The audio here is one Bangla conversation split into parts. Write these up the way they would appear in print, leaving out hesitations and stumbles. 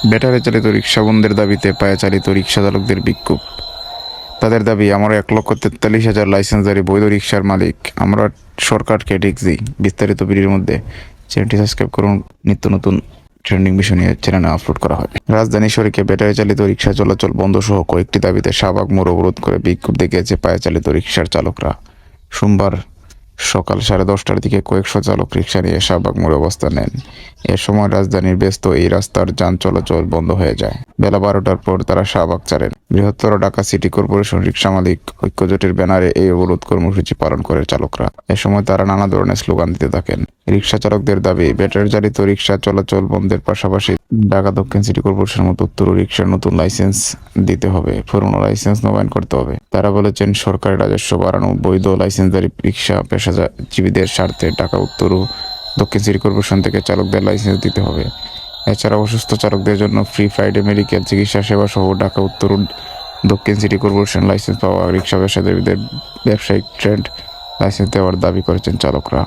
ব্যাটারি চালিত রিক্সা বন্ধের দাবিতে পায়ে চালিত রিক্সা চালকদের বিক্ষোভ। তাদের দাবি, আমরা 1,43,000 লাইসেন্সধারী বৈধ রিক্সার মালিক, আমরা সরকারকে ট্যাক্স দিই। বিস্তারিত ভিডিওর মধ্যে চ্যানেলটি সাবস্ক্রাইব করুন। নিত্য নতুন ট্রেন্ডিং বিষয় নিয়ে চ্যানেলে আপলোড করা হয়। রাজধানী শহরে ব্যাটারি চালিত রিক্সা চলাচল বন্ধ সহ কয়েকটি দাবিতে শাহবাগ মোড় অবরোধ করে বিক্ষোভ দেখিয়েছে পায়ে চালিত রিক্সার চালকরা। সোমবার সকাল 10:30টার দিকে কয়েকশো চালক রিক্সা নিয়ে শাহবাগ মোড়ে অবস্থান নেন। এ সময় রাজধানীর ব্যস্ত এই রাস্তার যান চলাচল বন্ধ হয়ে যায়। বেলা 12টার পর তারা শাহবাগ ছাড়েন। বৃহত্তর ঢাকা সিটি কর্পোরেশন রিক্সা মালিক ঐক্যজোটের ব্যানারে এই অবরোধ কর্মসূচি পালন করে চালকরা। এ সময় তারা নানা ধরনের স্লোগান দিতে থাকেন। রিক্সা চালকদের দাবি, ব্যাটারি চালিত রিক্সা চলাচল বন্ধের পাশাপাশি ঢাকা দক্ষিণ সিটি কর্পোরেশনের মতো উত্তর রিক্সার নতুন লাইসেন্স দিতে হবে, পুরনো লাইসেন্স নবায়ন করতে হবে। তারা বলেছেন, সরকারের রাজস্ব বাড়ানো, বৈধ লাইসেন্সধারী রিক্সা পেশাজীবীদের স্বার্থে ঢাকা উত্তর ও দক্ষিণ সিটি কর্পোরেশন থেকে চালকদের লাইসেন্স দিতে হবে। এছাড়া অসুস্থ চালকদের জন্য ফ্রি ফ্রাইডে মেডিকেল চিকিৎসা সেবা সহ ঢাকা উত্তর ও দক্ষিণ সিটি কর্পোরেশন লাইসেন্স পাওয়া রিক্সা পেশাজীবীদের ব্যবসায়িক ট্রেড লাইসেন্স দেওয়ার দাবি করেছেন চালকরা।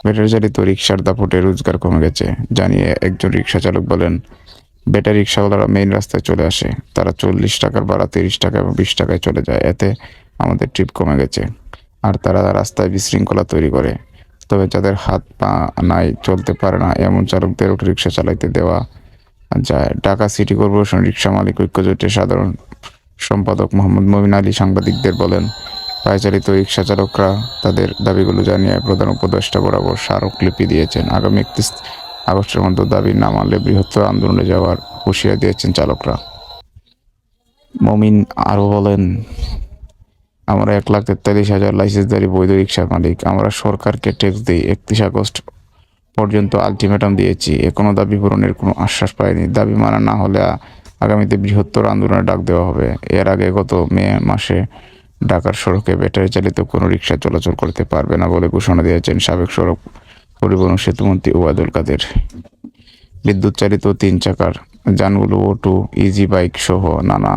ব্যাটারি চালিত রিক্সার দাপটে রোজগার কমে গেছে জানিয়ে একজন রিক্সা চালক বলেন, ব্যাটারি রিক্সাওয়ালারা মেইন রাস্তায় চলে আসে, তারা 40 টাকার ভাড়া 30 টাকা এবং 20 টাকায় চলে যায়। এতে আমাদের ট্রিপ কমে গেছে। আর তারা রাস্তায় বিশৃঙ্খলা তৈরি করে। তবে যাদের হাত পা নাই, চলতে পারে না, এমন চালকদের অটোরিকশা চালাতে দেওয়া যায়। ঢাকা সিটি কর্পোরেশন রিক্সা মালিক ঐক্যজোটের সাধারণ সম্পাদক মোহাম্মদ মমিন আলী সাংবাদিকদের বলেন, পায়চালিত রিক্সা চালকরা তাদের দাবিগুলো জানিয়ে প্রধান উপদেষ্টা বরাবর স্মারকলিপি দিয়েছেন। আগামী 31 আগস্টের মধ্যে দাবি না মানলে বৃহত্তর আন্দোলনে যাওয়ার হুঁশিয়ারি দিয়েছেন চালকরা। মমিন আরও বলেন, আমরা 1,43,000 লাইসেন্সধারী বৈধ রিক্সার মালিক, আমরা সরকারকে ট্যাক্স দিই। 31 আগস্ট পর্যন্ত আলটিমেটাম দিয়েছি, এখনো দাবি পূরণের কোনো আশ্বাস পাইনি। দাবি মানা না হলে আগামীতে বৃহত্তর আন্দোলনের ডাক দেওয়া হবে। এর আগে গত মে মাসে ঢাকার সড়কে ব্যাটারি চালিত কোনো রিক্সা চলাচল করতে পারবে না বলে ঘোষণা দিয়েছেন সাবেক সড়ক পরিবহন সেতুমন্ত্রী ওবায়দুল কাদের। বিদ্যুৎ চালিত 3 চাকার যানগুলো অটো, ইজি বাইক সহ নানা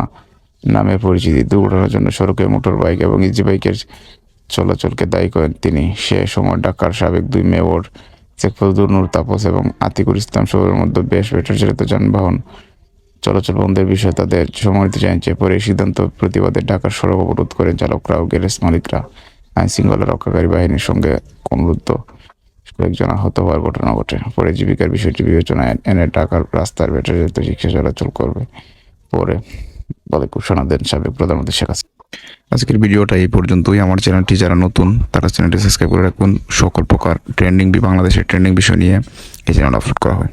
নামে পরিচিতি। দুর্ঘটনার জন্য সড়কে মোটর বাইক এবং ইজি বাইকের চলাচলকে দায়ী করেন তিনি। সে সময় ঢাকার সাবেক 2 মেয়র শেখ ফজলুর নূর তাপস এবং আতিকুর ইসলাম শহরের মধ্যে বেশ ব্যাটারি চালিত যানবাহন চলাচল বন্ধের বিষয়ে তাদের সম্মতি জানিয়েছে। পরে এই সিদ্ধান্ত প্রতিবাদে ঢাকার সড়ক অবরোধ করেন চালকরা ও গ্যারেজ মালিকরা। আইন শৃঙ্খলা রক্ষাকারী বাহিনীর সঙ্গে অনুরুদ্ধ কয়েকজন আহত হওয়ার ঘটনা ঘটে। পরে জীবিকার বিষয়টি বিবেচনায় এনে ঢাকার রাস্তার ব্যাটারি চালিত রিক্সা চলাচল করবে পরে বলে ঘোষণা দেন সাবেক প্রধানমন্ত্রী শেখ হাসিনা। আজকের ভিডিওটা এই পর্যন্তই। আমার চ্যানেলটি যারা নতুন তারা চ্যানেলটি সাবস্ক্রাইব করে রাখুন। সকল প্রকার বাংলাদেশের ট্রেন্ডিং বিষয় নিয়ে এই চ্যানেল আপলোড করা হয়।